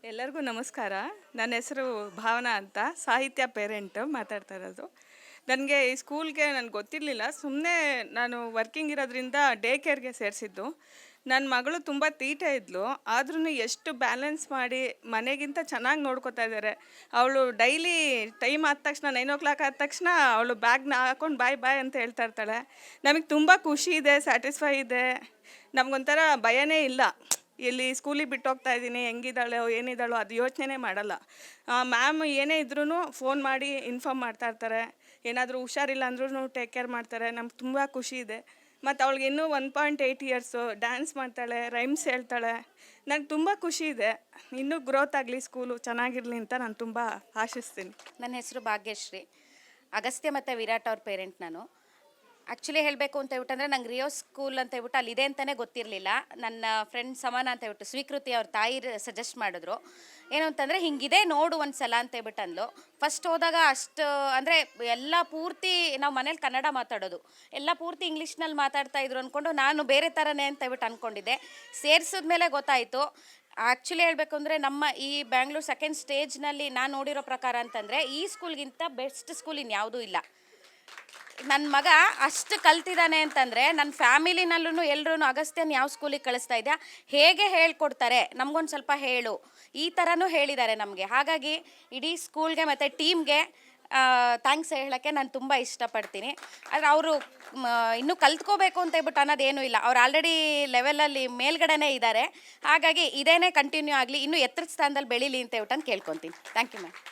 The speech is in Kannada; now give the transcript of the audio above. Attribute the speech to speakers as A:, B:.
A: ಎಲ್ಲರಿಗೂ ನಮಸ್ಕಾರ. ನನ್ನ ಹೆಸರು ಭಾವನಾ ಅಂತ, ಸಾಹಿತ್ಯ ಪೇರೆಂಟ್ ಮಾತಾಡ್ತಾ ಇರೋದು. ನನಗೆ ಈ ಸ್ಕೂಲ್ಗೆ ನನಗೆ ಗೊತ್ತಿರಲಿಲ್ಲ. ಸುಮ್ಮನೆ ನಾನು ವರ್ಕಿಂಗ್ ಇರೋದ್ರಿಂದ ಡೇ ಕೇರ್ಗೆ ಸೇರಿಸಿದ್ದು. ನನ್ನ ಮಗಳು ತುಂಬ ತೀಟೆ ಇದ್ಲು. ಆದ್ರೂ ಎಷ್ಟು ಬ್ಯಾಲೆನ್ಸ್ ಮಾಡಿ ಮನೆಗಿಂತ ಚೆನ್ನಾಗಿ ನೋಡ್ಕೊತಾ ಇದ್ದಾರೆ. ಅವಳು ಡೈಲಿ ಟೈಮ್ ಆದ ತಕ್ಷಣ 9 ಆದ ತಕ್ಷಣ ಅವಳು ಬ್ಯಾಗ್ನ ಹಾಕೊಂಡು ಬಾಯ್ ಬಾಯ್ ಅಂತ ಹೇಳ್ತಾ ಇರ್ತಾಳೆ. ನಮಗೆ ತುಂಬ ಖುಷಿ ಇದೆ, ಸ್ಯಾಟಿಸ್ಫೈ ಇದೆ. ನಮಗೊಂಥರ ಭಯನೇ ಇಲ್ಲ. ಇಲ್ಲಿ ಸ್ಕೂಲಿಗೆ ಬಿಟ್ಟು ಹೋಗ್ತಾ ಇದ್ದೀನಿ, ಹೆಂಗಿದ್ದಾಳೋ ಏನಿದ್ದಾಳೋ ಅದು ಯೋಚನೆ ಮಾಡಲ್ಲ. ಮ್ಯಾಮ್ ಏನೇ ಇದ್ರೂ ಫೋನ್ ಮಾಡಿ ಇನ್ಫಾರ್ಮ್ ಮಾಡ್ತಾ ಇರ್ತಾರೆ. ಏನಾದರೂ ಹುಷಾರಿಲ್ಲ ಅಂದ್ರೂ ಟೇಕ್ ಕೇರ್ ಮಾಡ್ತಾರೆ. ನಮ್ಗೆ ತುಂಬ ಖುಷಿ ಇದೆ. ಮತ್ತು ಅವಳಿಗೆ ಇನ್ನೂ 1.8 ಇಯರ್ಸು, ಡ್ಯಾನ್ಸ್ ಮಾಡ್ತಾಳೆ, ರೈಮ್ಸ್ ಹೇಳ್ತಾಳೆ. ನಂಗೆ ತುಂಬ ಖುಷಿ ಇದೆ. ಇನ್ನೂ ಗ್ರೋತ್ ಆಗಲಿ, ಸ್ಕೂಲು ಚೆನ್ನಾಗಿರಲಿ ಅಂತ ನಾನು ತುಂಬ ಆಶಿಸ್ತೀನಿ.
B: ನನ್ನ ಹೆಸರು ಭಾಗ್ಯಶ್ರೀ. ಅಗಸ್ತ್ಯ ಮತ್ತು ವಿರಾಟ್ ಅವ್ರ ಪೇರೆಂಟ್ ನಾನು. ಆ್ಯಕ್ಚುಲಿ ಹೇಳಬೇಕು ಅಂತ ಹೇಳ್ಬಿಟ್ಟಂದರೆ ನಂಗೆ ರಿಯೋ ಸ್ಕೂಲ್ ಅಂತ ಹೇಳ್ಬಿಟ್ಟು ಅಲ್ಲಿದೆ ಅಂತಲೇ ಗೊತ್ತಿರಲಿಲ್ಲ. ನನ್ನ ಫ್ರೆಂಡ್ ಸಮಾನ ಅಂತ ಹೇಳ್ಬಿಟ್ಟು ಸ್ವೀಕೃತಿ ಅವ್ರ ತಾಯಿ ಸಜೆಸ್ಟ್ ಮಾಡಿದ್ರು. ಏನು ಅಂತಂದರೆ ಹಿಂಗಿದೆ ನೋಡು ಒಂದು ಸಲ ಅಂತ ಹೇಳ್ಬಿಟ್ಟು ಅಂದ್ಲು. ಫಸ್ಟ್ ಹೋದಾಗ ಅಷ್ಟು ಅಂದರೆ ಎಲ್ಲ ಪೂರ್ತಿ ನಾವು ಮನೇಲಿ ಕನ್ನಡ ಮಾತಾಡೋದು, ಎಲ್ಲ ಪೂರ್ತಿ ಇಂಗ್ಲೀಷ್ನಲ್ಲಿ ಮಾತಾಡ್ತಾ ಇದ್ರು ಅಂದ್ಕೊಂಡು ನಾನು ಬೇರೆ ಥರನೇ ಅಂತ ಹೇಳ್ಬಿಟ್ಟು ಅಂದ್ಕೊಂಡಿದ್ದೆ. ಸೇರಿಸಿದ್ಮೇಲೆ ಗೊತ್ತಾಯಿತು. ಆ್ಯಕ್ಚುಲಿ ಹೇಳಬೇಕು ಅಂದರೆ ನಮ್ಮ ಈ ಬ್ಯಾಂಗ್ಳೂರು ಸೆಕೆಂಡ್ ಸ್ಟೇಜ್ನಲ್ಲಿ ನಾನು ನೋಡಿರೋ ಪ್ರಕಾರ ಅಂತಂದರೆ ಈ ಸ್ಕೂಲ್ಗಿಂತ ಬೆಸ್ಟ್ ಸ್ಕೂಲ್ ಇನ್ಯಾವುದೂ ಇಲ್ಲ. ನನ್ನ ಮಗ ಅಷ್ಟು ಕಲ್ತಿದ್ದಾನೆ ಅಂತಂದರೆ ನನ್ನ ಫ್ಯಾಮಿಲಿನಲ್ಲೂ ಎಲ್ಲರೂ ಅಗಸ್ತ್ಯನ ಯಾವ ಸ್ಕೂಲಿಗೆ ಕಳಿಸ್ತಾ ಇದೆಯಾ, ಹೇಗೆ ಹೇಳ್ಕೊಡ್ತಾರೆ ನಮಗೊಂದು ಸ್ವಲ್ಪ ಹೇಳು, ಈ ಥರನೂ ಹೇಳಿದ್ದಾರೆ ನಮಗೆ. ಹಾಗಾಗಿ ಇಡೀ ಸ್ಕೂಲ್ಗೆ ಮತ್ತು ಟೀಮ್ಗೆ ಥ್ಯಾಂಕ್ಸ್ ಹೇಳೋಕ್ಕೆ ನಾನು ತುಂಬ ಇಷ್ಟಪಡ್ತೀನಿ. ಆದರೆ ಅವರು ಇನ್ನೂ ಕಲ್ತ್ಕೋಬೇಕು ಅಂತ ಹೇಳ್ಬಿಟ್ಟು ಅನ್ನೋದೇನೂ ಇಲ್ಲ. ಅವ್ರು ಆಲ್ರೆಡಿ ಲೆವೆಲಲ್ಲಿ ಮೇಲ್ಗಡೆನೇ ಇದ್ದಾರೆ. ಹಾಗಾಗಿ ಇದೇನೇ ಕಂಟಿನ್ಯೂ ಆಗಲಿ, ಇನ್ನೂ ಎತ್ತರದ ಸ್ಥಾನದಲ್ಲಿ ಬೆಳೀಲಿ ಅಂತ ಹೇಳ್ಬಿಟ್ಟು ಕೇಳ್ಕೊತೀನಿ. Thank you ma'am.